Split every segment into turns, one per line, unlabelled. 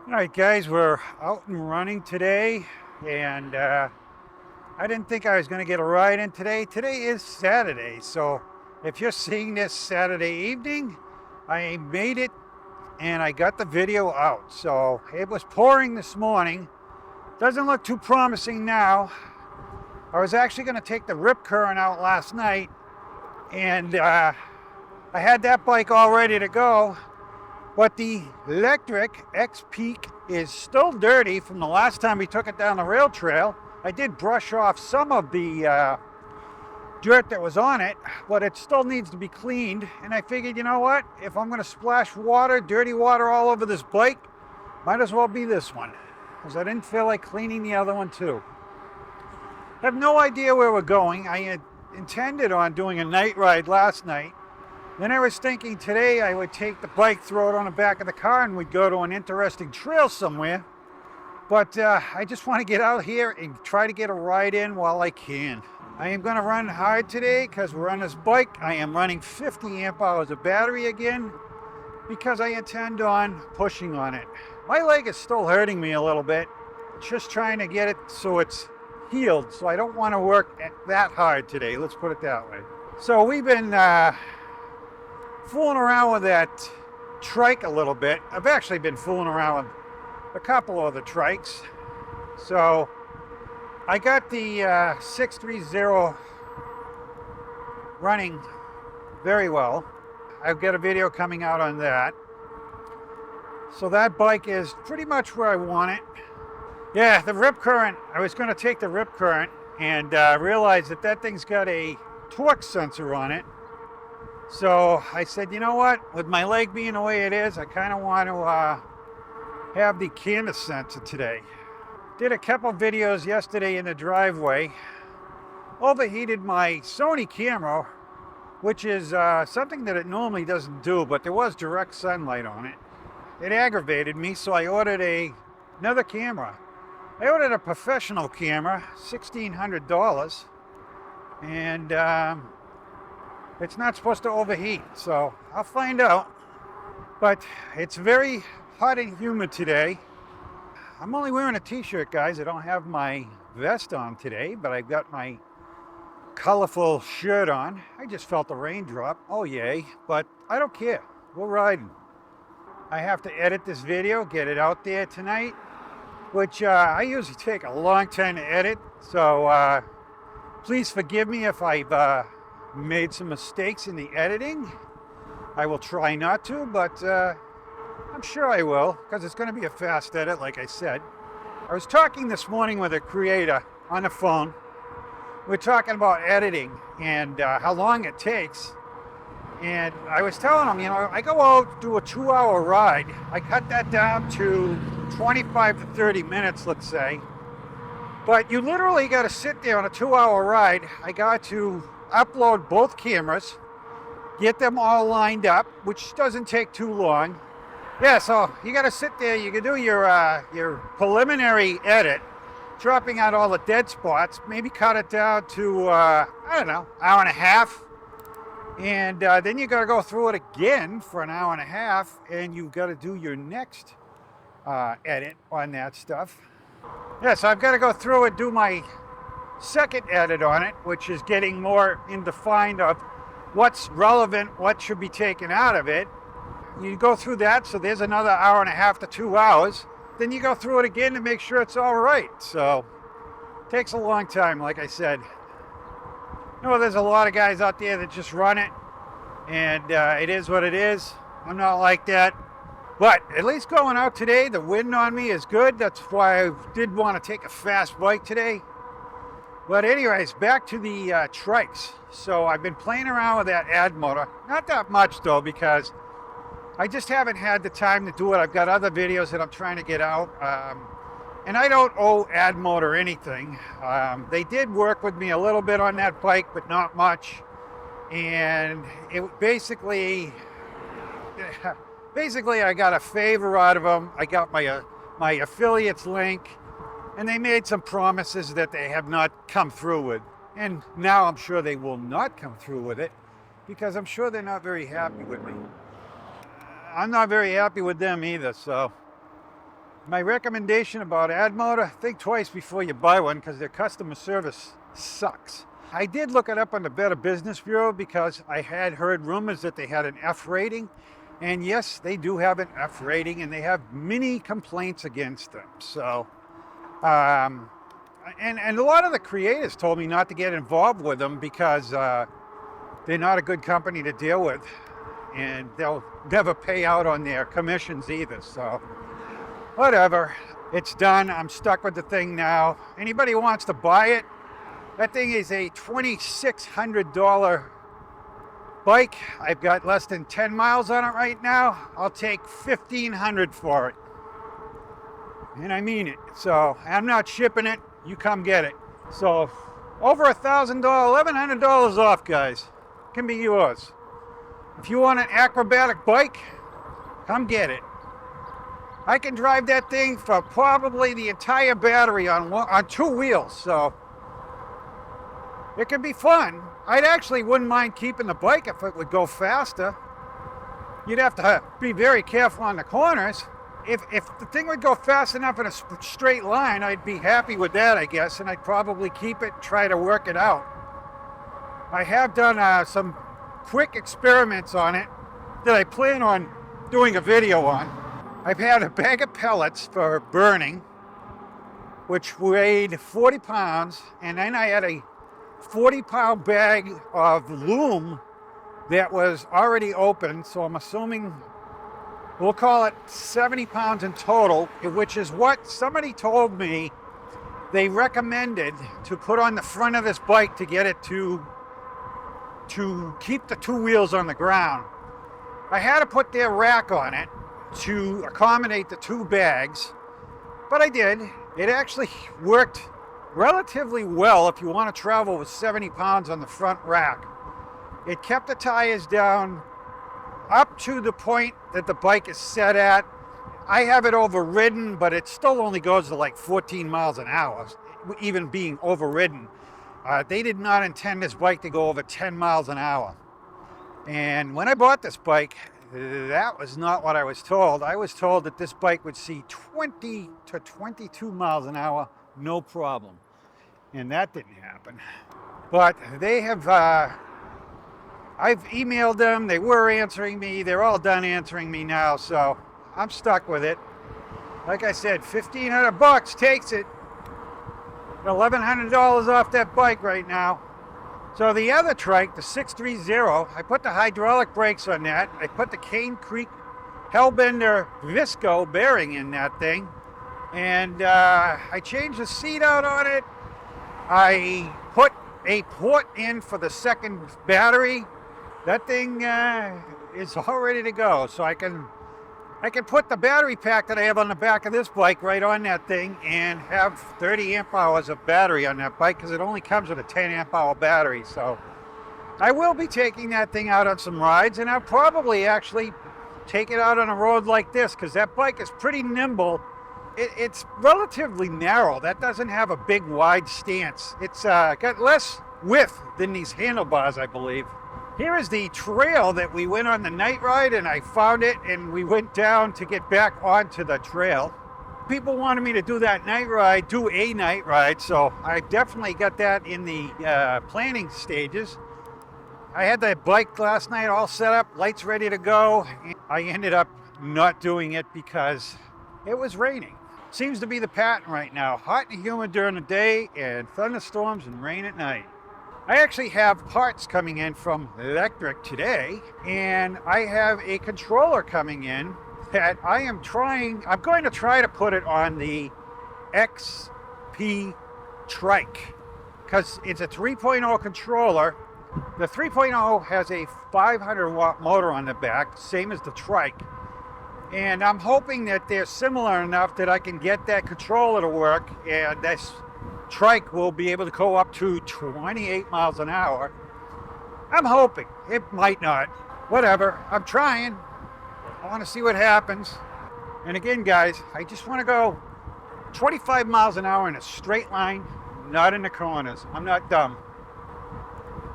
All right, guys, we're out and running today, and I didn't think I was going to get a ride in today. Today is Saturday, so if you're seeing this Saturday evening, I made it and I got the video out. So it was pouring this morning. Doesn't look too promising now. I was actually going to take the rip current out last night, and I had that bike all ready to go. But the Lectric XPeak is still dirty from the last time we took it down the rail trail. I did brush off some of the dirt that was on it, but it still needs to be cleaned. And I figured, you know what? If I'm going to splash water, dirty water all over this bike, might as well be this one, because I didn't feel like cleaning the other one too. I have no idea where we're going. I had intended on doing a night ride last night. Then I was thinking today I would take the bike, throw it on the back of the car, and we'd go to an interesting trail somewhere. But I just want to get out here and try to get a ride in while I can. I am going to run hard today because we're on this bike. I am running 50 amp hours of battery again because I intend on pushing on it. My leg is still hurting me a little bit. Just trying to get it so it's healed. So I don't want to work that hard today. Let's put it that way. So we've been fooling around with that trike a little bit. I've actually been fooling around with a couple of the trikes. So I got the 630 running very well. I've got a video coming out on that. So that bike is pretty much where I want it. Yeah, the rip current, I was going to take the rip current and realized that that thing's got a torque sensor on it. So I said, you know what, with my leg being the way it is, I kind of want to have the camera sensor today. Did a couple videos yesterday in the driveway. Overheated my Sony camera, which is something that it normally doesn't do, but there was direct sunlight on it. It aggravated me, so I ordered another camera. I ordered a professional camera, $1,600, and it's not supposed to overheat, so I'll find out. But it's very hot and humid today. I'm only wearing a t-shirt, guys. I don't have my vest on today, but I've got my colorful shirt on. I just felt the raindrop. Oh, yay. But I don't care. We're riding. I have to edit this video, get it out there tonight, which I usually take a long time to edit. So please forgive me if I've made some mistakes in the editing. I will try not to, but I'm sure I will, because it's going to be a fast edit, like I said. I was talking this morning with a creator on the phone. We're talking about editing and how long it takes. And I was telling him, you know, I go out, do a 2-hour ride. I cut that down to 25 to 30 minutes, let's say. But you literally got to sit there on a 2-hour ride. I got to upload both cameras, get them all lined up, which doesn't take too long. Yeah, so you got to sit there. You can do your preliminary edit, dropping out all the dead spots. Maybe cut it down to I don't know, hour and a half, and then you got to go through it again for an hour and a half, and you've got to do your next edit on that stuff. Yeah, so I've got to go through and do my second edit on it, which is getting more defined of what's relevant, what should be taken out of it. You go through that, so there's another hour and a half to 2 hours. Then you go through it again to make sure it's all right. So it takes a long time, like I said. You know, there's a lot of guys out there that just run it, and it is what it is. I'm not like that. But at least going out today, the wind on me is good. That's why I did want to take a fast bike today. But anyways, back to the trikes. So I've been playing around with that Addmotor. Not that much though, because I just haven't had the time to do it. I've got other videos that I'm trying to get out. And I don't owe Addmotor anything. They did work with me a little bit on that bike, but not much. And it basically I got a favor out of them. I got my affiliates link. And they made some promises that they have not come through with. And now I'm sure they will not come through with it, because I'm sure they're not very happy with me. I'm not very happy with them either, so My recommendation about Addmotor, think twice before you buy one because their customer service sucks. I did look it up on the Better Business Bureau because I had heard rumors that they had an F rating. And yes, they do have an F rating and they have many complaints against them. So, and a lot of the creators told me not to get involved with them because they're not a good company to deal with. And they'll never pay out on their commissions either. So, whatever. It's done. I'm stuck with the thing now. Anybody who wants to buy it, that thing is a $2,600 bike. I've got less than 10 miles on it right now. I'll take $1,500 for it. And I mean it. So I'm not shipping it. You come get it. So over $1,000, $1,100 off, guys. Can be yours. If you want an acrobatic bike, come get it. I can drive that thing for probably the entire battery on 2 wheels. So it can be fun. I actually wouldn't mind keeping the bike if it would go faster. You'd have to be very careful on the corners. If the thing would go fast enough in a straight line, I'd be happy with that, I guess, and I'd probably keep it and try to work it out. I have done some quick experiments on it that I plan on doing a video on. I've had a bag of pellets for burning, which weighed 40 pounds, and then I had a 40-pound bag of loom that was already open, so I'm assuming we'll call it 70 pounds in total, which is what somebody told me they recommended to put on the front of this bike to get it to keep the 2 wheels on the ground. I had to put their rack on it to accommodate the 2 bags, but I did. It actually worked relatively well if you want to travel with 70 pounds on the front rack. It kept the tires down up to the point that the bike is set at. I have it overridden, but it still only goes to like 14 miles an hour, even being overridden. They did not intend this bike to go over 10 miles an hour. And when I bought this bike, that was not what I was told. I was told that this bike would see 20 to 22 miles an hour, no problem. And that didn't happen. But they have, I've emailed them, they were answering me, they're all done answering me now, so I'm stuck with it. Like I said, $1,500 takes it. $1,100 off that bike right now. So the other trike, the 630, I put the hydraulic brakes on that. I put the Cane Creek Hellbender Visco bearing in that thing. And I changed the seat out on it. I put a port in for the second battery. That thing is all ready to go. So I can put the battery pack that I have on the back of this bike right on that thing and have 30 amp hours of battery on that bike because it only comes with a 10 amp hour battery. So I will be taking that thing out on some rides, and I'll probably actually take it out on a road like this because that bike is pretty nimble. It's relatively narrow. That doesn't have a big wide stance. It's got less width than these handlebars, I believe. Here is the trail that we went on the night ride, and I found it and we went down to get back onto the trail. People wanted me to do that night ride, do a night ride, so I definitely got that in the planning stages. I had that bike last night all set up, lights ready to go. I ended up not doing it because it was raining. Seems to be the pattern right now. Hot and humid during the day and thunderstorms and rain at night. I actually have parts coming in from Lectric today, and I have a controller coming in that I'm going to try to put it on the XPeak trike because it's a 3.0 controller. The 3.0 has a 500 watt motor on the back, same as the trike. And I'm hoping that they're similar enough that I can get that controller to work, and this trike will be able to go up to 28 miles an hour. I'm hoping. It might not. Whatever. I'm trying. I want to see what happens. And again, guys, I just want to go 25 miles an hour in a straight line, not in the corners. I'm not dumb.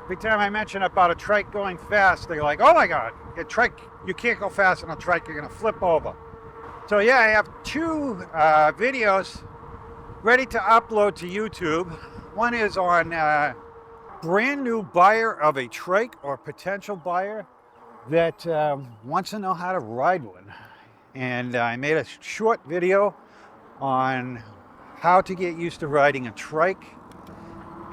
Every time I mention about a trike going fast, they're like, oh my God, a trike, you can't go fast on a trike, you're going to flip over. So yeah, I have two videos ready to upload to YouTube. One is on brand new buyer of a trike or potential buyer that wants to know how to ride one. And I made a short video on how to get used to riding a trike,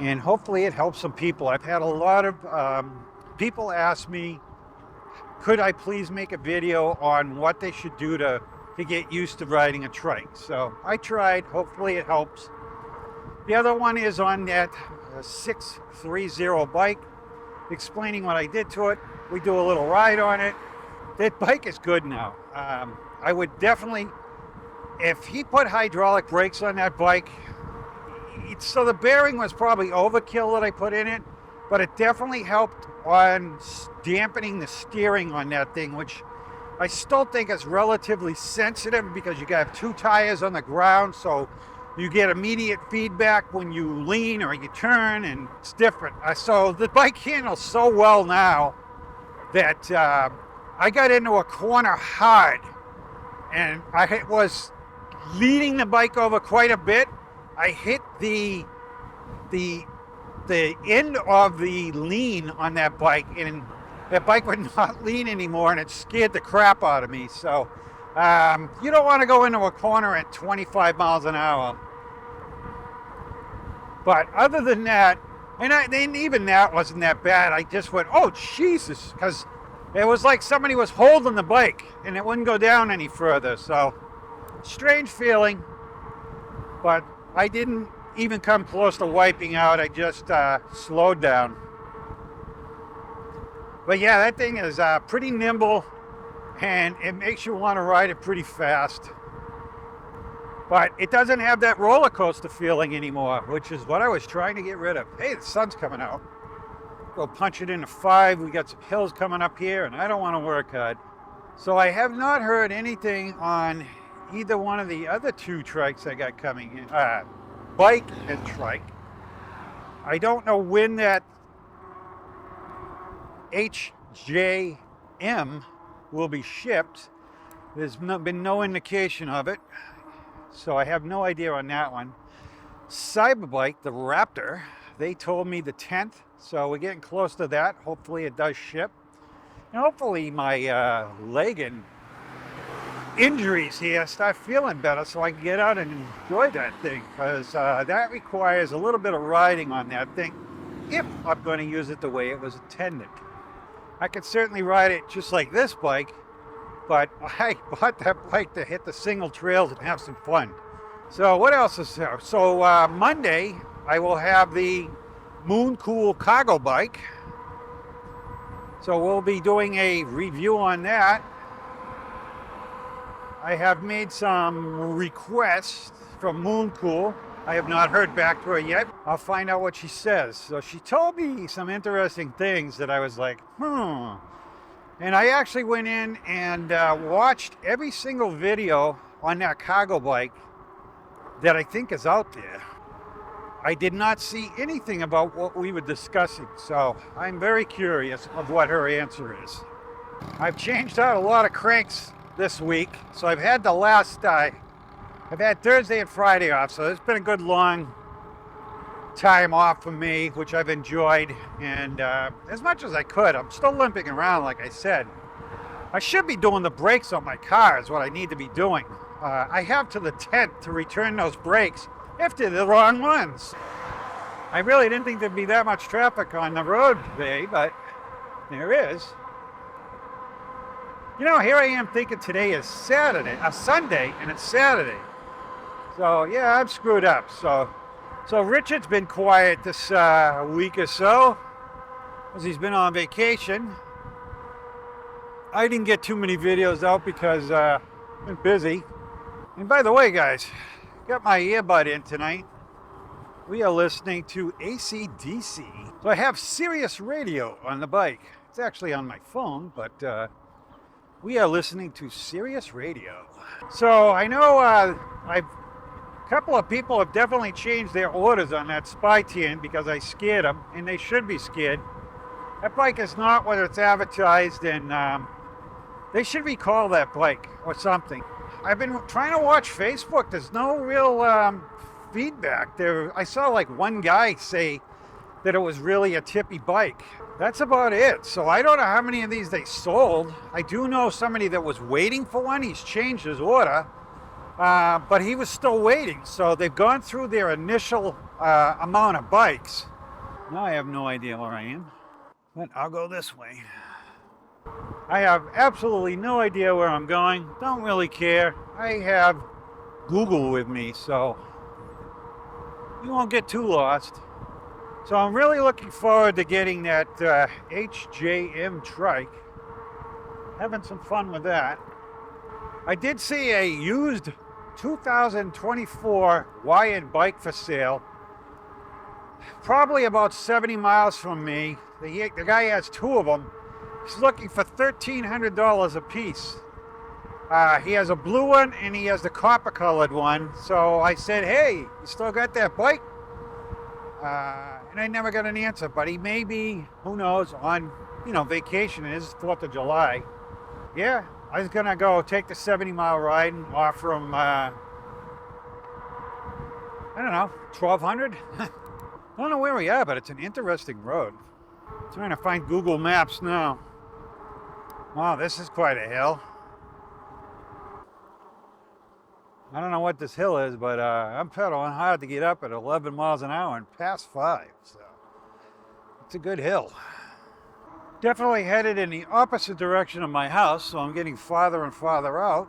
and hopefully it helps some people. I've had a lot of people ask me, could I please make a video on what they should do to get used to riding a trike? So I tried, hopefully it helps. The other one is on that 630 bike, explaining what I did to it. We do a little ride on it. That bike is good now. I would definitely, if he put hydraulic brakes on that bike, so the bearing was probably overkill that I put in it, but it definitely helped on dampening the steering on that thing, which I still think is relatively sensitive because you got two tires on the ground, so you get immediate feedback when you lean or you turn, and it's different. So the bike handles so well now that I got into a corner hard, and I was leading the bike over quite a bit. I hit the end of the lean on that bike, and that bike would not lean anymore, and it scared the crap out of me. So you don't want to go into a corner at 25 miles an hour. But other than that, and even that wasn't that bad. I just went, oh Jesus, because it was like somebody was holding the bike and it wouldn't go down any further. So strange feeling, but I didn't even come close to wiping out. I just slowed down. But yeah, that thing is pretty nimble, and it makes you want to ride it pretty fast. But it doesn't have that roller coaster feeling anymore, which is what I was trying to get rid of. Hey, the sun's coming out. Go punch it into 5. We got some hills coming up here, and I don't want to work hard. So I have not heard anything on either one of the other two trikes I got coming in. Bike and trike. I don't know when that HJM will be shipped. There's been no indication of it, so I have no idea on that one. Cyberbike, the Raptor, they told me the 10th, so we're getting close to that. Hopefully it does ship. And hopefully my leg and injuries here start feeling better so I can get out and enjoy that thing, because that requires a little bit of riding on that thing if I'm going to use it the way it was intended. I could certainly ride it just like this bike, but I bought that bike to hit the single trails and have some fun. So what else is there? So Monday I will have the Moon Cool cargo bike, so we'll be doing a review on that. I have made some requests from Moon Cool. I have not heard back to her yet. I'll find out what she says. So she told me some interesting things that I was like, And I actually went in and watched every single video on that cargo bike that I think is out there. I did not see anything about what we were discussing, so I'm very curious of what her answer is. I've changed out a lot of cranks this week, so I've had the last I've had Thursday and Friday off, so it's been a good long time off for me, which I've enjoyed, and as much as I could. I'm still limping around, like I said. I should be doing the brakes on my car is what I need to be doing. I have to the 10th to return those brakes if they're the wrong ones. I really didn't think there'd be that much traffic on the road today, but there is. You know, here I am thinking today is Sunday, and it's Saturday. So yeah, I'm screwed up. So Richard's been quiet this week or so, because he's been on vacation. I didn't get too many videos out because I've been busy. And by the way, guys, got my earbud in tonight. We are listening to AC/DC. So I have Sirius Radio on the bike. It's actually on my phone, but we are listening to Sirius Radio. So I know a couple of people have definitely changed their orders on that Spy 10 because I scared them, and they should be scared. That bike is not what it's advertised, and they should recall that bike or something. I've been trying to watch Facebook. There's no real feedback there. I saw like one guy say that it was really a tippy bike. That's about it. So I don't know how many of these they sold. I do know somebody that was waiting for one. He's changed his order, but he was still waiting. So they've gone through their initial amount of bikes. Now I have no idea where I am, but I'll go this way. I have absolutely no idea where I'm going. Don't really care. I have Google with me, so you won't get too lost. So I'm really looking forward to getting that HJM trike. Having some fun with that. I did see a used 2024 wired bike for sale. Probably about 70 miles from me. The guy has two of them. He's looking for $1,300 a piece. He has a blue one and he has the copper colored one. So I said, hey, you still got that bike? And I never got an answer, but he may be, who knows, on, vacation. It is 4th of July. Yeah, I was gonna go take the 70-mile ride and offer him, I don't know, $1,200? I don't know where we are, but it's an interesting road. I'm trying to find Google Maps now. Wow, this is quite a hill. I don't know what this hill is, but I'm pedaling hard to get up at 11 miles an hour and past 5, so it's a good hill. Definitely headed in the opposite direction of my house, so I'm getting farther and farther out.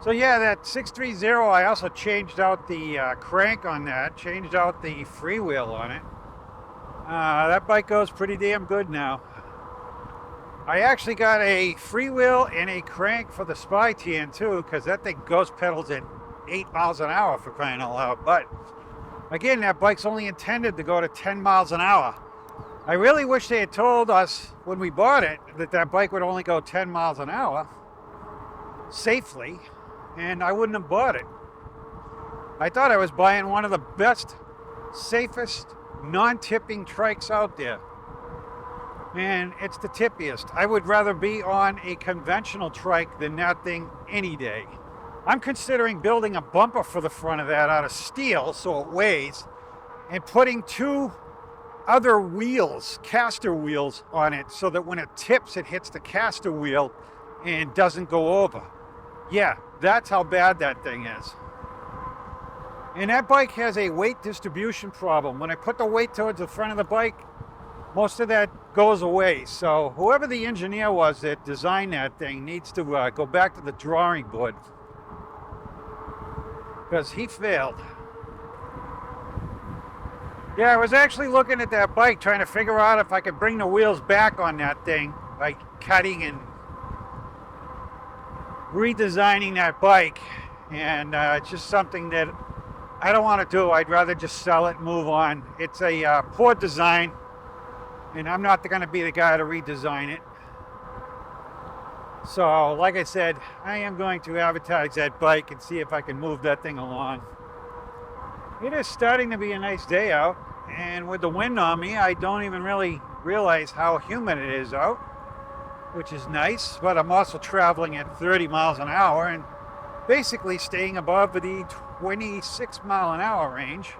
So yeah, that 630, I also changed out the crank on that, changed out the freewheel on it. That bike goes pretty damn good now. I actually got a freewheel and a crank for the Spy Tan too, because that thing ghost pedals at 8 miles an hour for crying out loud. But again, that bike's only intended to go to 10 miles an hour. I really wish they had told us when we bought it that that bike would only go 10 miles an hour safely, and I wouldn't have bought it. I thought I was buying one of the best, safest, non-tipping trikes out there. And it's the tippiest. I would rather be on a conventional trike than that thing any day. I'm considering building a bumper for the front of that out of steel so it weighs, and putting two other wheels, caster wheels on it, so that when it tips it hits the caster wheel and doesn't go over. Yeah, that's how bad that thing is. And that bike has a weight distribution problem. When I put the weight towards the front of the bike, most of that goes away. So whoever the engineer was that designed that thing needs to go back to the drawing board, because he failed. Yeah, I was actually looking at that bike trying to figure out if I could bring the wheels back on that thing by cutting and redesigning that bike. And it's just something that I don't want to do. I'd rather just sell it and move on. It's a poor design, and I'm not going to be the guy to redesign it. So, like I said, I am going to advertise that bike and see if I can move that thing along. It is starting to be a nice day out, and with the wind on me, I don't even really realize how humid it is out, which is nice, but I'm also traveling at 30 miles an hour and basically staying above the 26 mile an hour range.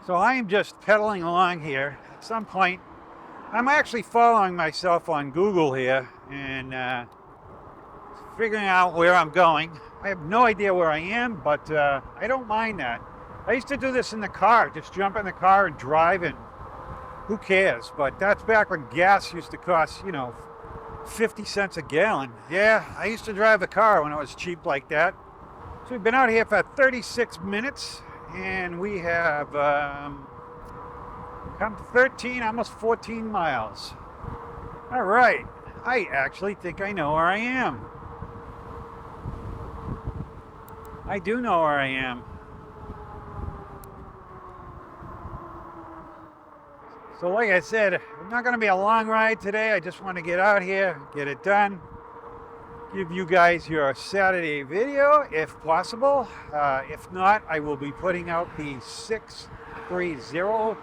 So I am just pedaling along here. At some point, I'm actually following myself on Google here and figuring out where I'm going. I have no idea where I am, but I don't mind that. I used to do this in the car, just jump in the car and drive, and who cares? But that's back when gas used to cost, 50 cents a gallon. Yeah, I used to drive the car when it was cheap like that. So we've been out here for 36 minutes, and we have come 13, almost 14 miles. All right, I actually think I know where I am. I do know where I am. So like I said, it's not going to be a long ride today. I just want to get out here, get it done, give you guys your Saturday video if possible. If not, I will be putting out the 630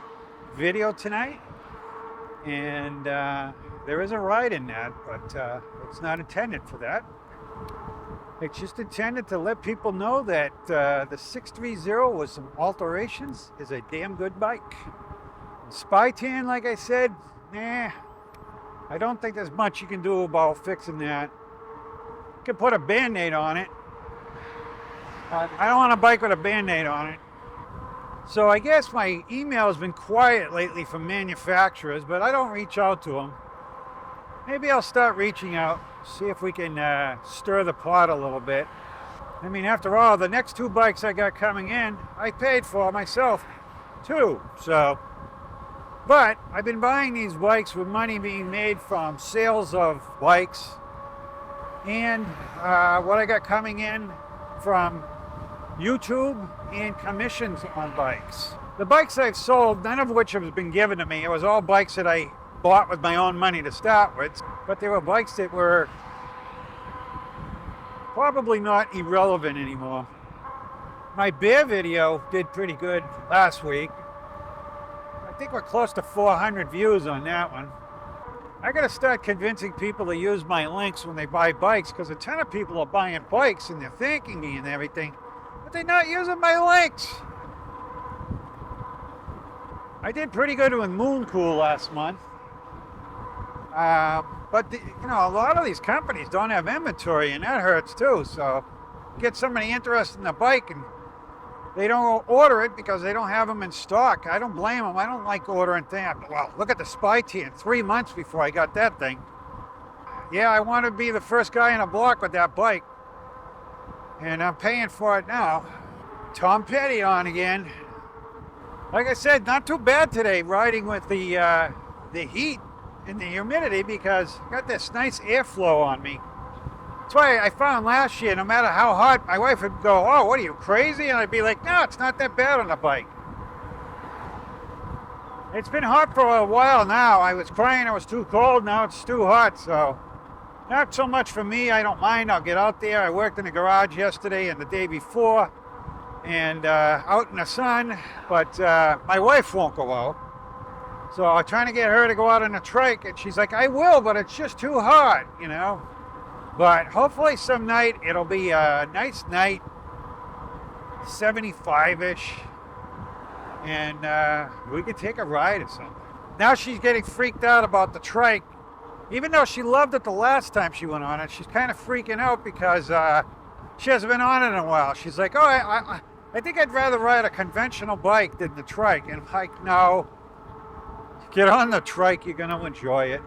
video tonight. And there is a ride in that, but it's not intended for that. It's just intended to let people know that the 630 with some alterations is a damn good bike. Spy tan, like I said, nah, I don't think there's much you can do about fixing that. You can put a Band-Aid on it. I don't want a bike with a Band-Aid on it. So I guess my email has been quiet lately from manufacturers, but I don't reach out to them. Maybe I'll start reaching out, see if we can stir the pot a little bit. I mean, after all, the next 2 bikes I got coming in, I paid for myself too. So, but I've been buying these bikes with money being made from sales of bikes and what I got coming in from YouTube and commissions on bikes. The bikes I've sold, none of which have been given to me. It was all bikes that I bought with my own money to start with, but they were bikes that were probably not irrelevant anymore. My bear video did pretty good last week. I think we're close to 400 views on that one. I gotta start convincing people to use my links when they buy bikes, because a ton of people are buying bikes and they're thanking me and everything, but they're not using my links. I did pretty good with Moon Cool last month. But you know, a lot of these companies don't have inventory, and that hurts too. So get somebody interested in a bike and they don't order it because they don't have them in stock. I don't blame them. I don't like ordering things. Well, look at the Spy Tan, 3 months before I got that thing. Yeah, I want to be the first guy in a block with that bike, and I'm paying for it now. Tom Petty on again. Like I said, not too bad today riding with the heat and the humidity, because I got this nice airflow on me. That's why I found last year, no matter how hot, my wife would go, "Oh, what are you, crazy?" And I'd be like, "No, it's not that bad on the bike." It's been hot for a while now. I was crying it was too cold, now it's too hot, so not so much for me. I don't mind. I'll get out there. I worked in the garage yesterday and the day before, and out in the sun, but my wife won't go out. So I'm trying to get her to go out on a trike, and she's like, "I will, but it's just too hot, you know." But hopefully some night it'll be a nice night, 75-ish, and we can take a ride or something. Now she's getting freaked out about the trike. Even though she loved it the last time she went on it, she's kind of freaking out because she hasn't been on it in a while. She's like, "Oh, I think I'd rather ride a conventional bike than the trike." And I'm like, "No. Get on the trike, you're gonna enjoy it."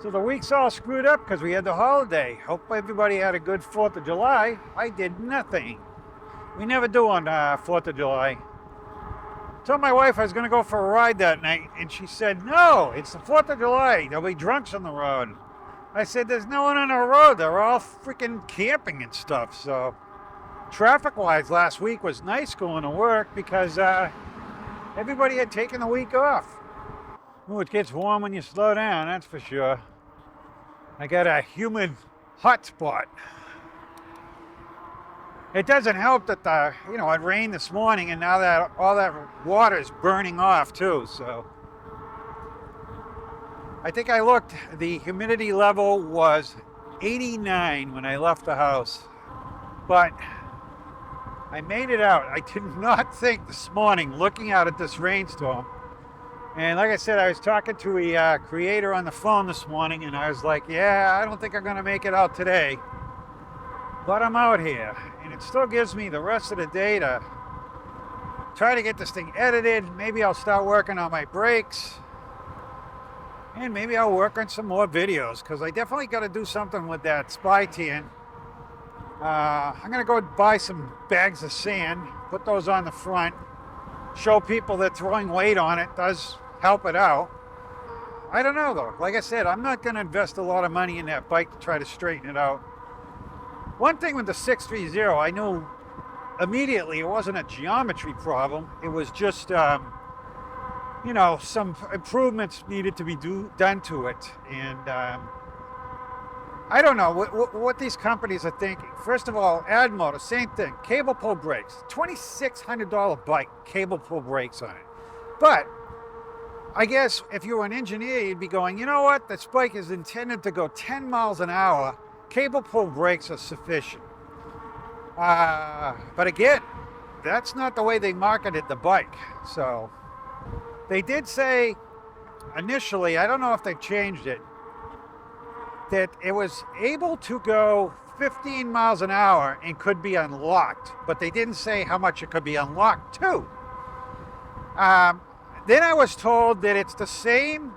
So the week's all screwed up because we had the holiday. Hope everybody had a good 4th of July. I did nothing. We never do on 4th of July. Told my wife I was gonna go for a ride that night, and she said, "No, it's the 4th of July. There'll be drunks on the road." I said, "There's no one on the road. They're all freaking camping and stuff." So traffic-wise, last week was nice going to work because everybody had taken the week off. Ooh, it gets warm when you slow down, that's for sure. I got a humid hot spot. It doesn't help that it rained this morning, and now that all that water is burning off too. So I think I looked, the humidity level was 89 when I left the house, but I made it out. I did not think this morning, looking out at this rainstorm. And like I said, I was talking to a creator on the phone this morning, and I was like, "Yeah, I don't think I'm going to make it out today. But I'm out here." And it still gives me the rest of the day to try to get this thing edited. Maybe I'll start working on my brakes. And maybe I'll work on some more videos, because I definitely got to do something with that Spy Tan. I'm going to go buy some bags of sand, put those on the front, show people that throwing weight on it does help it out. I don't know though. Like I said, I'm not going to invest a lot of money in that bike to try to straighten it out. One thing with the 630, I knew immediately it wasn't a geometry problem. It was just, some improvements needed to be done to it. And I don't know what these companies are thinking. First of all, Addmotor, same thing. Cable pull brakes. $2,600 bike, cable pull brakes on it. But I guess if you were an engineer, you'd be going, "You know what? This bike is intended to go 10 miles an hour. Cable pull brakes are sufficient." But again, that's not the way they marketed the bike. So they did say initially, I don't know if they've changed it, that it was able to go 15 miles an hour and could be unlocked, but they didn't say how much it could be unlocked to. Then I was told that it's the same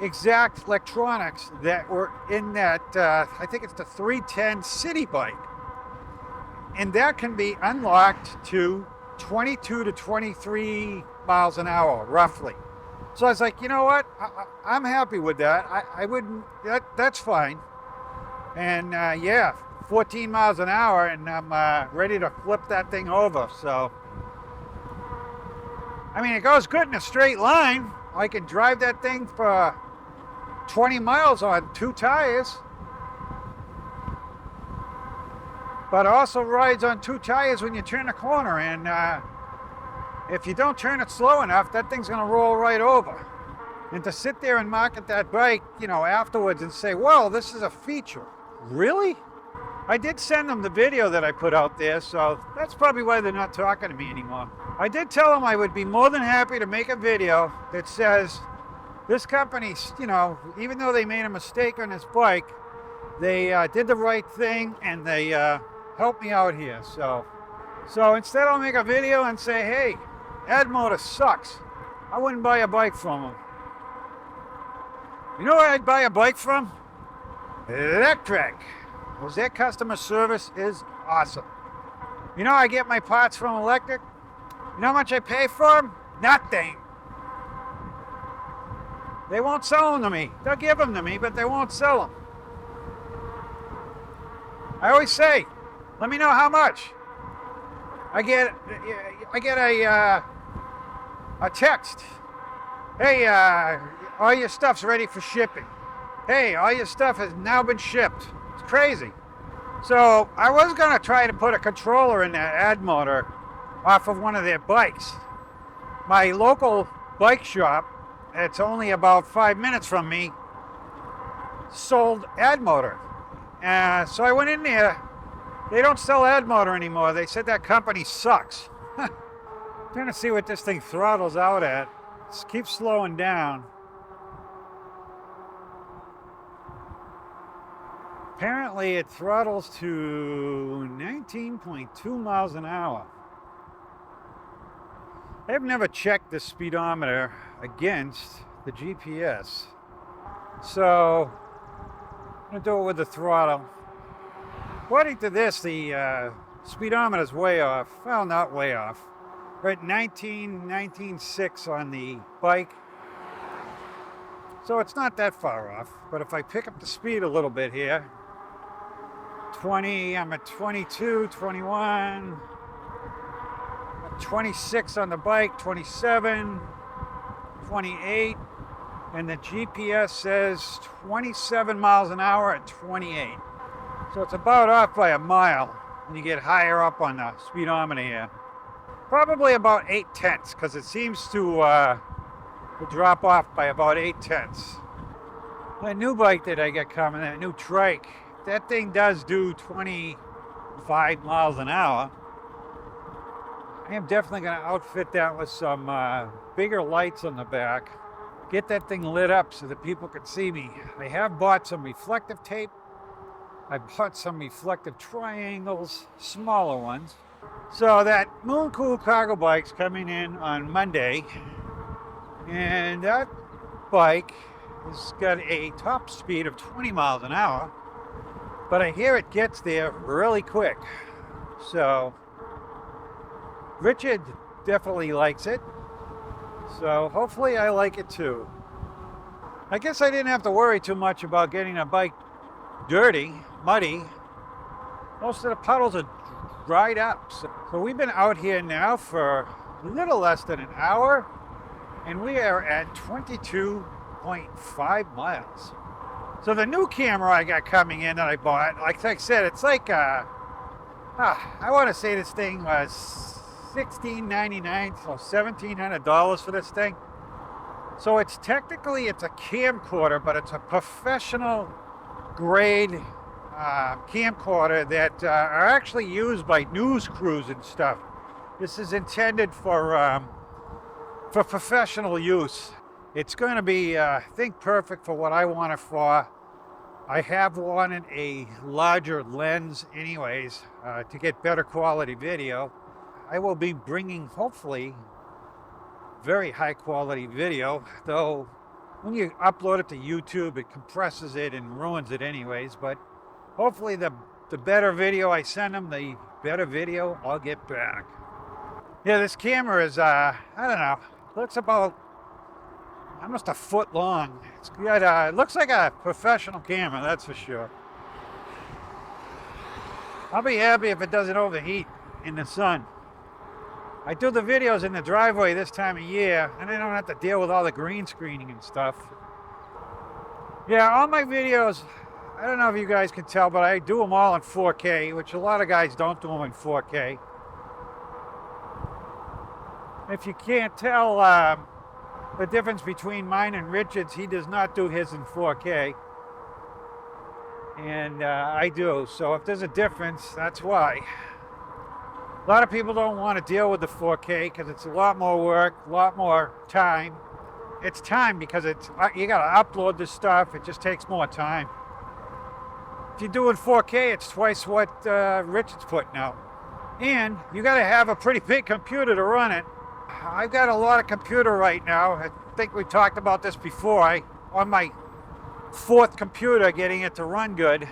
exact electronics that were in that, I think it's the 310 city bike. And that can be unlocked to 22 to 23 miles an hour, roughly. So I was like, you know what? I'm happy with that. I wouldn't, that's fine. And yeah, 14 miles an hour, and I'm ready to flip that thing over. So, I mean, it goes good in a straight line. I can drive that thing for 20 miles on 2 tires. But it also rides on 2 tires when you turn a corner, and if you don't turn it slow enough, that thing's gonna roll right over. And to sit there and market that bike, you know, afterwards and say, well, this is a feature. Really? I did send them the video that I put out there, so that's probably why they're not talking to me anymore. I did tell them I would be more than happy to make a video that says, this company, you know, even though they made a mistake on this bike, they did the right thing, and they helped me out here. So instead I'll make a video and say, hey, Addmotor sucks. I wouldn't buy a bike from them. You know where I'd buy a bike from? Lectric. Because their customer service is awesome. You know, I get my parts from Lectric. You know how much I pay for them? Nothing. They won't sell them to me. They'll give them to me, but they won't sell them. I always say, let me know how much. I get a text. Hey, all your stuff's ready for shipping. Hey, all your stuff has now been shipped. It's crazy. So I was gonna try to put a controller in that Addmotor off of one of their bikes. My local bike shop, it's only about 5 minutes from me, sold Addmotor. So I went in there. They don't sell Addmotor anymore. They said that company sucks. Trying to see what this thing throttles out at. Just keep slowing down. Apparently it throttles to 19.2 miles an hour. I've never checked the speedometer against the GPS. So I'm gonna do it with the throttle. According to this, the speedometer is way off. Well, not way off. We're at 19.6 on the bike. So it's not that far off. But if I pick up the speed a little bit here, 20, I'm at 22, 21, 26 on the bike, 27, 28, and the GPS says 27 miles an hour at 28. So it's about off by a mile when you get higher up on the speedometer here. Probably about 0.8, because it seems to drop off by about 0.8. That new bike that I got coming, that new trike, that thing does do 25 miles an hour. I am definitely going to outfit that with some bigger lights on the back. Get that thing lit up so that people can see me. I have bought some reflective tape. I bought some reflective triangles, smaller ones. So that Moon Cool cargo bike's coming in on Monday. And that bike has got a top speed of 20 miles an hour. But I hear it gets there really quick. So Richard definitely likes it. So hopefully I like it too. I guess I didn't have to worry too much about getting a bike dirty, muddy. Most of the puddles are dried up. So we've been out here now for a little less than an hour, and we are at 22.5 miles. So the new camera I got coming in that I bought, like I said, it's like, I want to say this thing was $16.99, so $1,700 for this thing. So it's technically, it's a camcorder, but it's a professional grade camcorder that are actually used by news crews and stuff. This is intended for professional use. It's going to be, I think, perfect for what I want it for. I have wanted a larger lens anyways to get better quality video. I will be bringing, hopefully, very high quality video, though when you upload it to YouTube, it compresses it and ruins it anyways, but hopefully the better video I send them, the better video I'll get back. Yeah, this camera is, I don't know, looks about almost a foot long. It's got, it looks like a professional camera, that's for sure. I'll be happy if it doesn't overheat in the sun. I do the videos in the driveway this time of year, and I don't have to deal with all the green screening and stuff. Yeah, all my videos, I don't know if you guys can tell, but I do them all in 4K, which a lot of guys don't do them in 4K. If you can't tell the difference between mine and Richard's, he does not do his in 4K. And I do, so if there's a difference, that's why. A lot of people don't want to deal with the 4K because it's a lot more work, a lot more time. It's time because it's you got to upload this stuff. It just takes more time. If you're doing 4K, it's twice what Richard's putting out. And you got to have a pretty big computer to run it. I've got a lot of computer right now. I think we talked about this before. On my 4th computer, getting it to run good.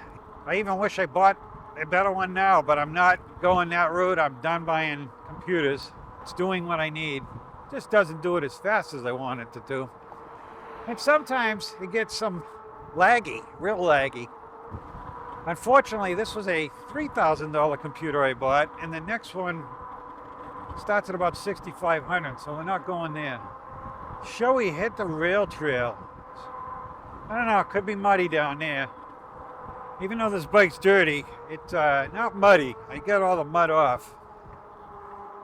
I even wish I bought a better one now, but I'm not going that route. I'm done buying computers. It's doing what I need. Just doesn't do it as fast as I want it to do. And sometimes it gets some laggy, real laggy. Unfortunately, this was a $3,000 computer I bought, and the next one starts at about $6,500, so we're not going there. Shall we hit the rail trail? I don't know, it could be muddy down there. Even though this bike's dirty, it's not muddy. I got all the mud off.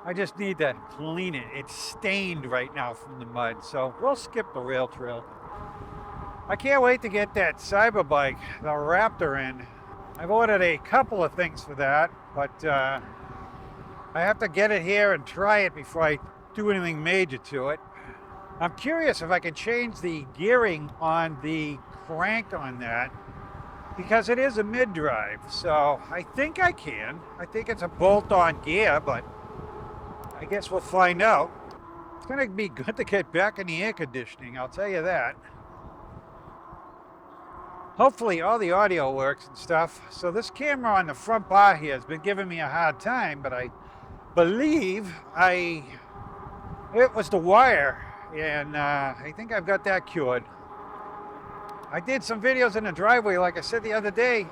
I just need to clean it. It's stained right now from the mud, so we'll skip the rail trail. I can't wait to get that cyber bike, the Raptor, in. I've ordered a couple of things for that, but I have to get it here and try it before I do anything major to it. I'm curious if I can change the gearing on the crank on that, because it is a mid-drive, so I think I can. I think it's a bolt-on gear, but I guess we'll find out. It's going to be good to get back in the air conditioning, I'll tell you that. Hopefully all the audio works and stuff. So this camera on the front bar here has been giving me a hard time, but I believe it was the wire, and I think I've got that cured. I did some videos in the driveway, like I said the other day,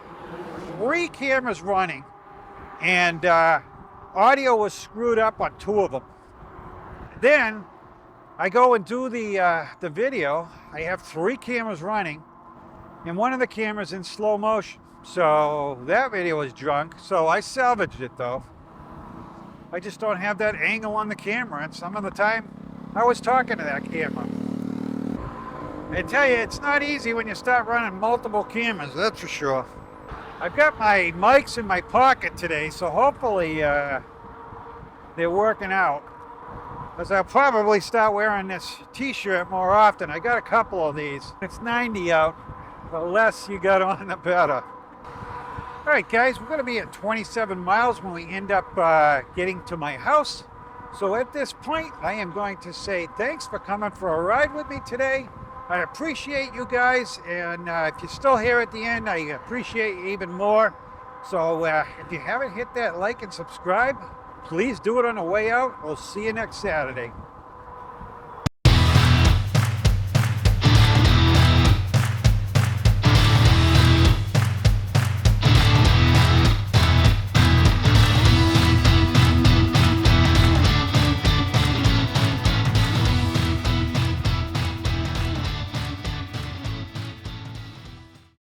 3 cameras running, and audio was screwed up on 2 of them. Then I go and do the video. I have 3 cameras running, and one of the cameras in slow motion. So that video was junk, so I salvaged it though. I just don't have that angle on the camera, and some of the time I was talking to that camera. I tell you, it's not easy when you start running multiple cameras, that's for sure. I've got my mics in my pocket today, so hopefully they're working out. Because I'll probably start wearing this t-shirt more often. I got a couple of these. It's 90 out. The less you got on, the better. All right, guys, we're going to be at 27 miles when we end up getting to my house. So at this point, I am going to say thanks for coming for a ride with me today. I appreciate you guys, and if you're still here at the end, I appreciate you even more. So if you haven't hit that like and subscribe, please do it on the way out. We'll see you next Saturday.